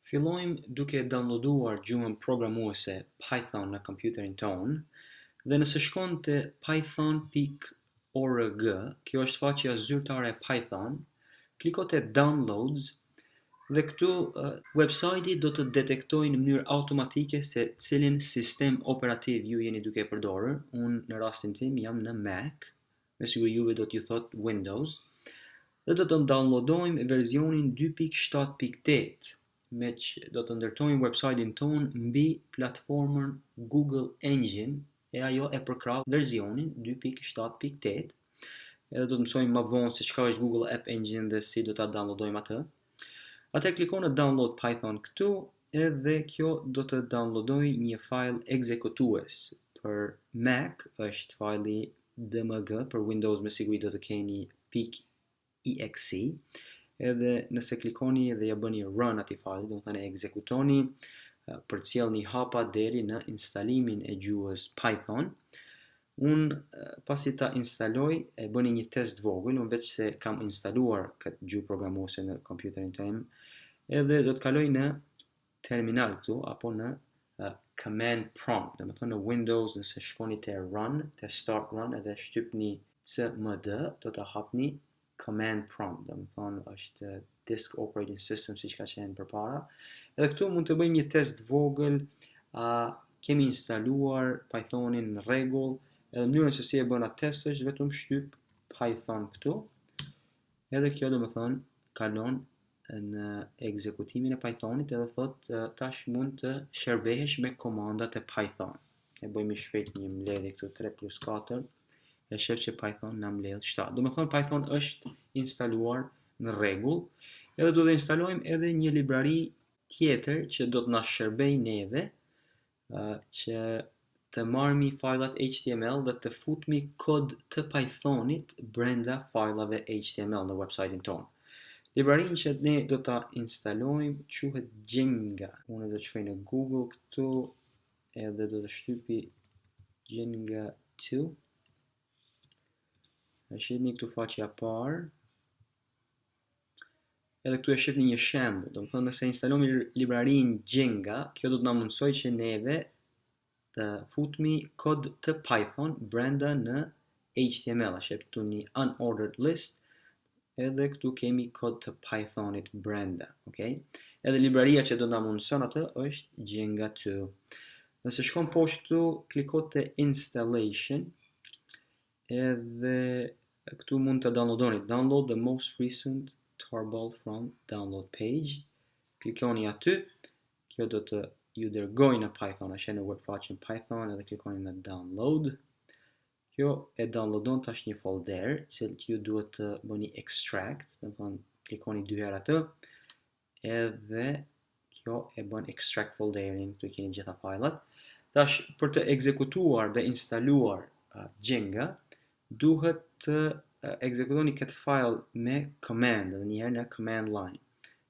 Fillojmë duke downloaduar gjuhën programuese Python në kompjuterin ton dhe nëse shkon të python.org, kjo është faqja zyrtare e Python, kliko te Downloads dhe këtu websajti do të detektojë në mënyrë automatike se cilin sistem operativ ju jeni duke përdorur. Unë në rastin tim jam në Mac, me siguri juve do t'ju thot Windows, dhe do të downloadojmë versionin 2.7.8, me që do të ndërtojmë website-in ton mbi platformën Google Engine e ajo e përkrah versionin 2.7.8. Edhe do të mësojmë më vonë se çka është Google App Engine dhe si do ta downloadojmë atë. Atëherë klikon në Download Python këtu edhe kjo do të downloadoj një file ekzekutues. Për Mac është fajli dmg, për Windows me siguri do të keni .exe. Edhe nëse klikoni dhe ja bëni run atij fajli, do të thënë ekzekutoni, përcjellni hapa deri në instalimin e gjuhës Python. Unë pasi ta instaloj e bëni një test vogël, unë veç se kam instaluar këtë gjuhë programuese në kompjuterin tim, edhe do të kaloj në terminal këtu apo në command prompt. Do të thonë në Windows nëse shkoni te run, te start run edhe shtypni cmd, do ta hapni command prompt, do të thonë është disk operating system siç ka qenë përpara. Edhe këtu mund të bëjmë një test vogël, a kemi instaluar Pythonin në rregull, edhe mënyrën se si e bën atë test është vetëm shtyp Python këtu. Edhe kjo do të thonë kalon në ekzekutimin e Pythonit edhe thot tash mund të shërbehesh me komandat e Python. E bëjmë shpejt një mbledhje këtu 3+4. E shef që Python na mbledh 7. Do të thonë Python është instaluar në rregull. Edhe do të instalojmë edhe një librari tjetër që do të na shërbejë neve që të marrmi fajlat HTML dhe të futmi kod të Pythonit brenda fajlave HTML në website-in tonë. Librarinë që ne do ta instalojmë quhet Jenga. Unë do të shkoj në Google këtu edhe do të shtypi Jenga 2. E shihni këtu faqja parë. Edhe këtu e shihni një shembull. Do të thonë nëse instalojmë librarinë Jenga, kjo do të na mundsoj që neve të futmi kod të Python brenda në HTML. Shef këtu një unordered list. Edhe këtu kemi kod të Pythonit brenda, okay? Edhe libraria që do na mundson atë është Jenga 2. Nëse shkon poshtë këtu, kliko te installation. Edhe këtu mund të downloadoni. Download the most recent tarball from download page. Klikoni aty. Kjo do të ju dërgojë në Python. Është në web faqen Python edhe klikoni në download. Kjo e downloadon tash një folder, cilët ju duhet të bëni extract, do të thonë klikoni 2 herë atë, edhe kjo e bën extract folderin, këtu keni gjitha fajlat. Tash për të ekzekutuar dhe instaluar Jenga, duhet të ekzekutoni këtë file me command, edhe një herë në command line.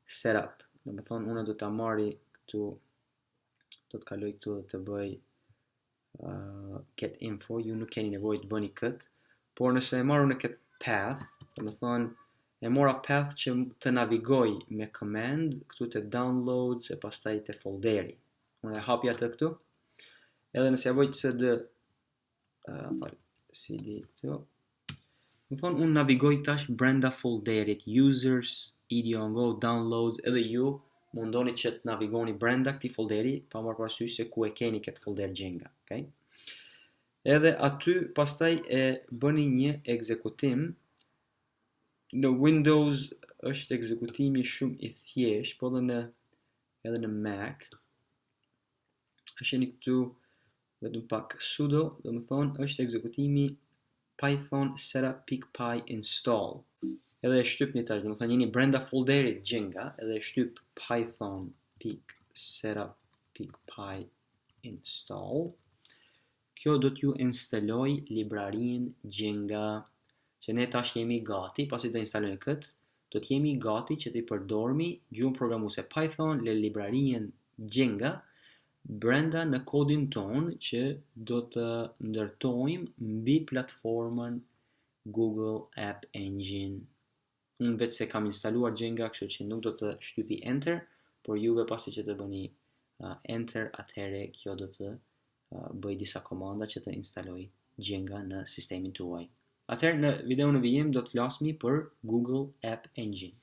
Setup, do të thonë unë do ta marri këtu, do të kaloj këtu dhe të bëj get info, ju nuk keni nevojë të bëni këtë, por nëse e marru në këtë path, do të thonë e mora path që të navigoj me command këtu te downloads e pastaj te folderi. Unë e hapja të këtu, edhe nëse ja bëj cd cd këtu, do thonë unë navigoj tash brenda folderit users, ed.go, downloads, edhe ju mundoni që të navigoni brenda këtij folderi pa marrë parasysh se ku e keni këtë folder Jenga, okay? Edhe aty pastaj e bëni një ekzekutim. Në Windows është ekzekutimi shumë i thjeshtë, po edhe në Mac. Shihni këtu vetëm pak sudo, do të thonë është ekzekutimi Python setup.py install. Edhe e shtypni tash, do të thonë jeni brenda folderit Jenga, edhe e shtyp python.setup.py install. Kjo do t'ju instaloj librarinë Jenga, që ne tash jemi gati, pasi të instalojmë këtë, do t'jemi gati që t'i përdormi gjuhën programuese Python le librarinë Jenga brenda në kodin ton që do të ndërtojmë mbi platformën Google App Engine. Unë vetë se kam instaluar Jenga, kështu që nuk do të shtypi enter, por juve pasi që të bëni enter, atëhere kjo do të bëj disa komanda që të instaloj Jenga në sistemin tuaj. Atëherë në videon e vijim do të flasmi për Google App Engine.